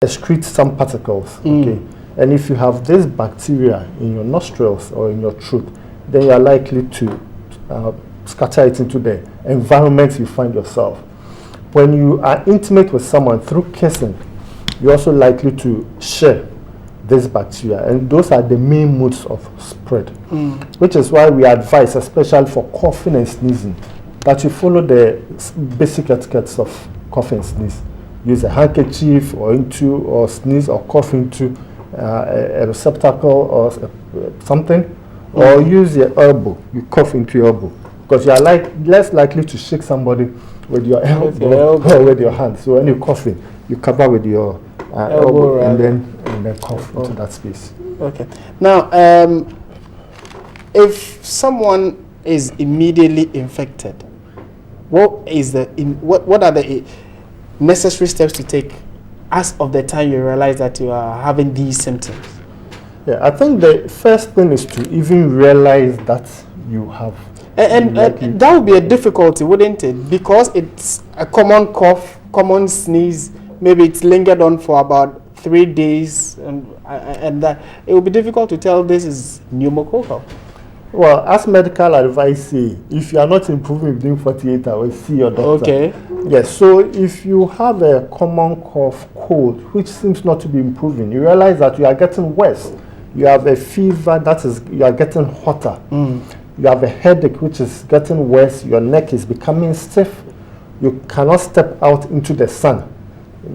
excrete some particles. Okay, and if you have this bacteria in your nostrils or in your throat, then you are likely to scatter it into the environment you find yourself. When you are intimate with someone through kissing, you're also likely to share this bacteria, and those are the main modes of spread, which is why we advise, especially for coughing and sneezing, that you follow the basic etiquettes of cough and sneeze. Use a handkerchief or sneeze or cough into a receptacle or something, or use your elbow. You cough into your elbow, because you are less likely to shake somebody with your elbow or with your hand. So when you're coughing, you cover with your elbow and then cough into that space. Okay. Now, if someone is immediately infected, what are the necessary steps to take as of the time you realize that you are having these symptoms? Yeah, I think the first thing is to even realize that you have. And that would be a difficulty, wouldn't it? Because it's a common cough, common sneeze. Maybe it's lingered on for about 3 days, and that it will be difficult to tell this is pneumococcal. Well, as medical advice say, if you are not improving within 48 hours, see your doctor. Okay. Yes, so if you have a common cough, cold, which seems not to be improving, you realize that you are getting worse. You have a fever, you are getting hotter. You have a headache, which is getting worse. Your neck is becoming stiff. You cannot step out into the sun.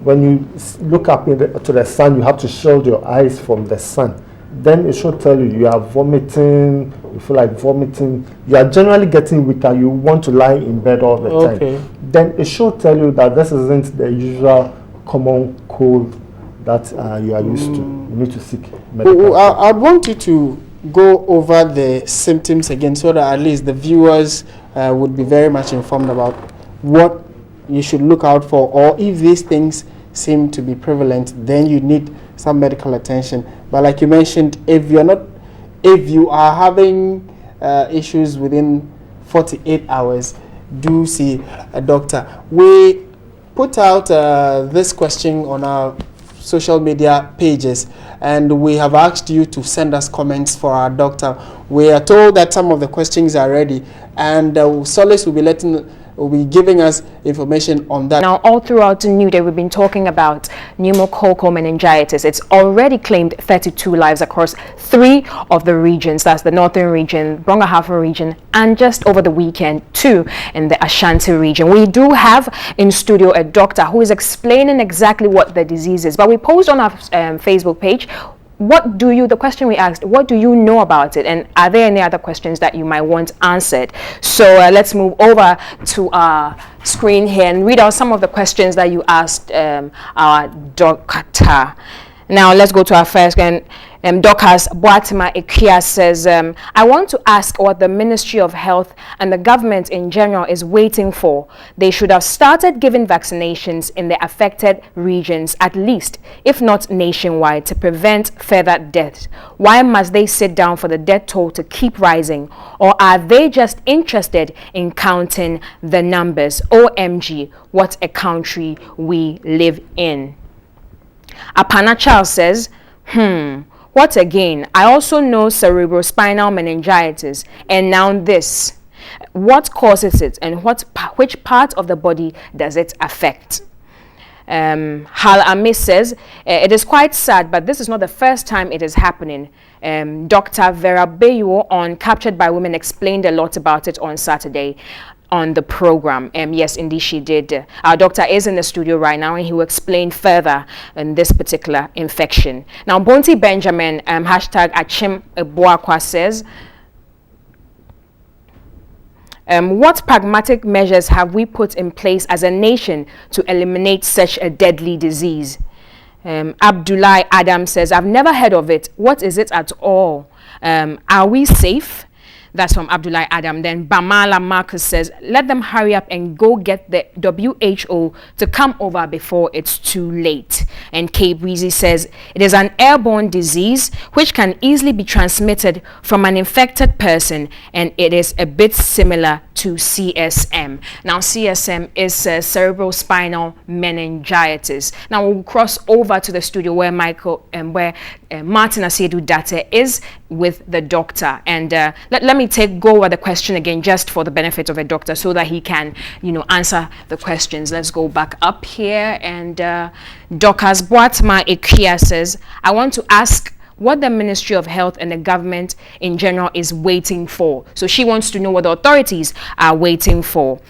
When you look up to the sun, you have to shield your eyes from the sun. Then it should tell you are vomiting, you feel like vomiting, you are generally getting weaker, you want to lie in bed all the time. Then it should tell you that this isn't the usual common cold that you are used to. You need to seek medical help. I want you to go over the symptoms again, so that at least the viewers would be very much informed about what you should look out for, or if these things seem to be prevalent, then you need some medical attention. But like you mentioned, if you are having issues within 48 hours, do see a doctor. We put out this question on our social media pages, and we have asked you to send us comments for our doctor. We are told that some of the questions are ready, and Solace will be giving us information on that. Now, all throughout NewDay, we've been talking about pneumococcal meningitis. It's already claimed 32 lives across 3 of the regions. That's the northern region, Brong-Ahafo region, and just over the weekend, 2 in the Ashanti region. We do have in studio a doctor who is explaining exactly what the disease is. But we posed on our Facebook page, the question we asked, what do you know about it? And are there any other questions that you might want answered? So let's move over to our screen here and read out some of the questions that you asked our doctor. Now let's go to our first one. Docas Boatima Ikia says, I want to ask what the Ministry of Health and the government in general is waiting for. They should have started giving vaccinations in the affected regions, at least, if not nationwide, to prevent further deaths. Why must they sit down for the death toll to keep rising? Or are they just interested in counting the numbers? OMG, what a country we live in. Apana Charles says, what again? I also know cerebrospinal meningitis, and now this. What causes it, and which part of the body does it affect? Hal Amis says, it is quite sad, but this is not the first time it is happening. Dr. Vera Bayo on Captured by Women explained a lot about it on Saturday on the program. Yes, indeed she did. Our doctor is in the studio right now, and he will explain further on this particular infection. Now, Bonti Benjamin, hashtag Achim Eboakwa says, what pragmatic measures have we put in place as a nation to eliminate such a deadly disease? Abdullah Adam says, I've never heard of it. What is it at all? Are we safe? That's from Abdullah Adam. Then Bamala Marcus says, let them hurry up and go get the WHO to come over before it's too late. And Kay Breezy says, it is an airborne disease which can easily be transmitted from an infected person, and it is a bit similar to CSM. Now, CSM is cerebrospinal meningitis. Now, we'll cross over to the studio where Martin Asiedu Date is with the doctor. And let me go over the question again just for the benefit of the doctor so that he can, answer the questions. Let's go back up here. And Dokas Boatma Ekia says, I want to ask what the Ministry of Health and the government in general is waiting for. So she wants to know what the authorities are waiting for.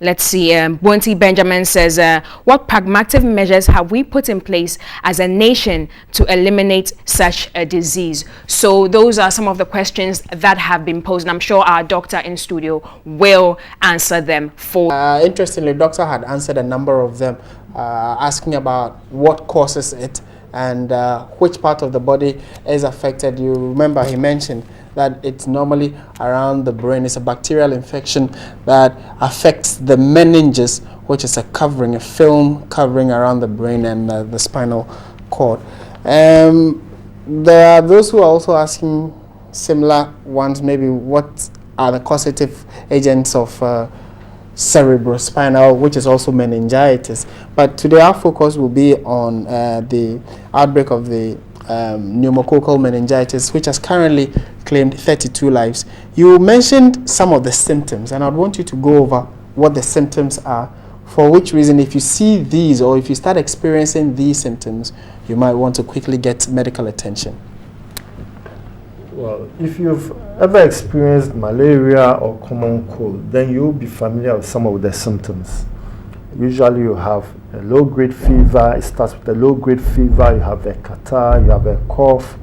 Let's see, Bonti Benjamin says, what pragmatic measures have we put in place as a nation to eliminate such a disease? So those are some of the questions that have been posed, and I'm sure our doctor in studio will answer them for. Interestingly, doctor had answered a number of them, asking about what causes it and which part of the body is affected. You remember he mentioned that it's normally around the brain. It's a bacterial infection that affects the meninges, which is a film covering around the brain and the spinal cord. There are those who are also asking similar ones, maybe what are the causative agents of cerebrospinal, which is also meningitis. But today our focus will be on the outbreak of the pneumococcal meningitis, which has currently claimed 32 lives. You mentioned some of the symptoms, and I'd want you to go over what the symptoms are, for which reason if you see these or if you start experiencing these symptoms, you might want to quickly get medical attention. Well, if you've ever experienced malaria or common cold, then you'll be familiar with some of the symptoms. Usually you have a low-grade fever. It starts with a low-grade fever. You have a catarrh, you have a cough,